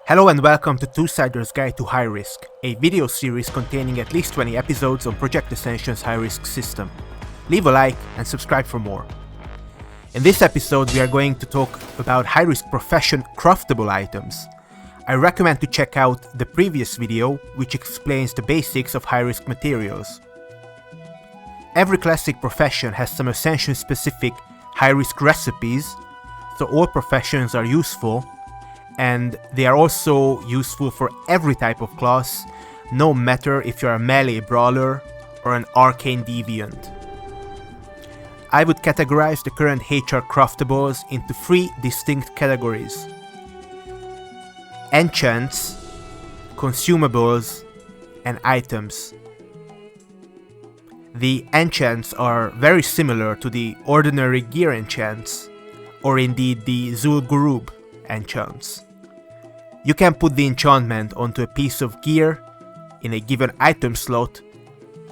Hello and welcome to 2Siders Guide to High Risk, a video series containing at least 20 episodes on Project Ascension's high risk system. Leave a like and subscribe for more. In this episode we are going to talk about high risk profession craftable items. I recommend to check out the previous video which explains the basics of high risk materials. Every classic profession has some Ascension specific high risk recipes, so all professions are useful, and they are also useful for every type of class, no matter if you're a melee brawler or an arcane deviant. I would categorize the current HR craftables into three distinct categories: Enchants, Consumables, and Items. The Enchants are very similar to the ordinary gear enchants, or indeed the Zul'Gurub enchants. You can put the enchantment onto a piece of gear in a given item slot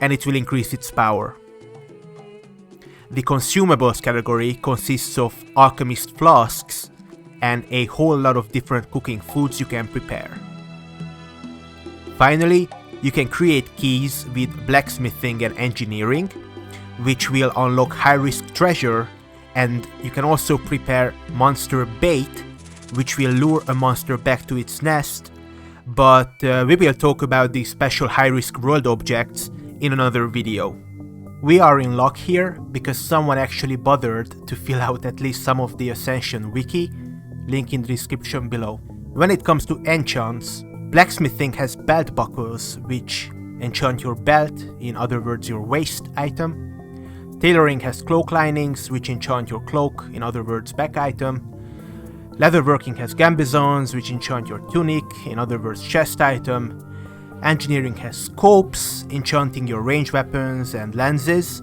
and it will increase its power. The Consumables category consists of alchemist flasks and a whole lot of different cooking foods you can prepare. Finally, you can create keys with Blacksmithing and Engineering, which will unlock high-risk treasure, and you can also prepare monster bait, which will lure a monster back to its nest, but we will talk about these special high-risk world objects in another video. We are in luck here because someone actually bothered to fill out at least some of the Ascension Wiki, link in the description below. When it comes to enchants, Blacksmithing has belt buckles which enchant your belt, in other words your waist item. Tailoring has cloak linings which enchant your cloak, in other words back item. Leatherworking has gambizons which enchant your tunic, in other words chest item. Engineering has scopes, enchanting your ranged weapons and lenses.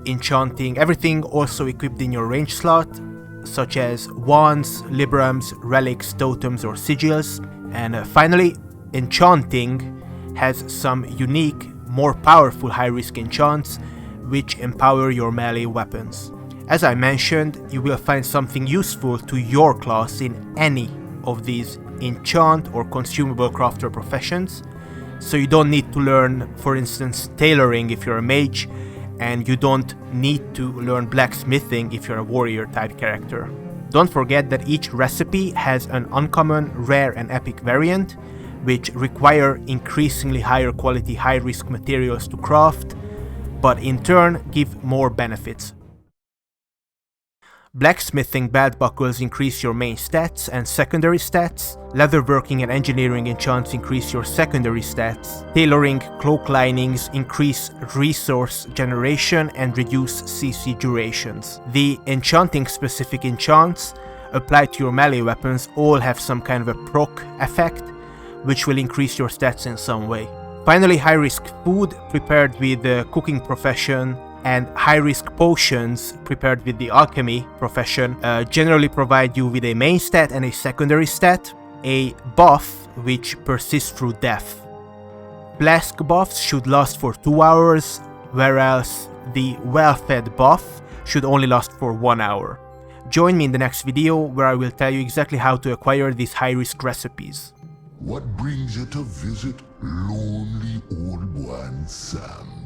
Enchanting everything also equipped in your range slot, such as wands, librams, relics, totems or sigils. And finally, Enchanting has some unique, more powerful high-risk enchants which empower your melee weapons. As I mentioned, you will find something useful to your class in any of these enchant or consumable crafter professions, so you don't need to learn, for instance, tailoring if you're a mage, and you don't need to learn blacksmithing if you're a warrior type character. Don't forget that each recipe has an uncommon, rare and epic variant, which require increasingly higher quality high-risk materials to craft, but in turn give more benefits. Blacksmithing belt buckles increase your main stats and secondary stats. Leatherworking and engineering enchants increase your secondary stats. Tailoring, cloak linings increase resource generation and reduce CC durations. The enchanting specific enchants applied to your melee weapons all have some kind of a proc effect, which will increase your stats in some way. Finally, high-risk food prepared with the cooking profession and high-risk potions prepared with the alchemy profession generally provide you with a main stat and a secondary stat, a buff which persists through death. Flask buffs should last for 2 hours, whereas the well-fed buff should only last for 1 hour. Join me in the next video where I will tell you exactly how to acquire these high-risk recipes. What brings you to visit lonely old one Sam?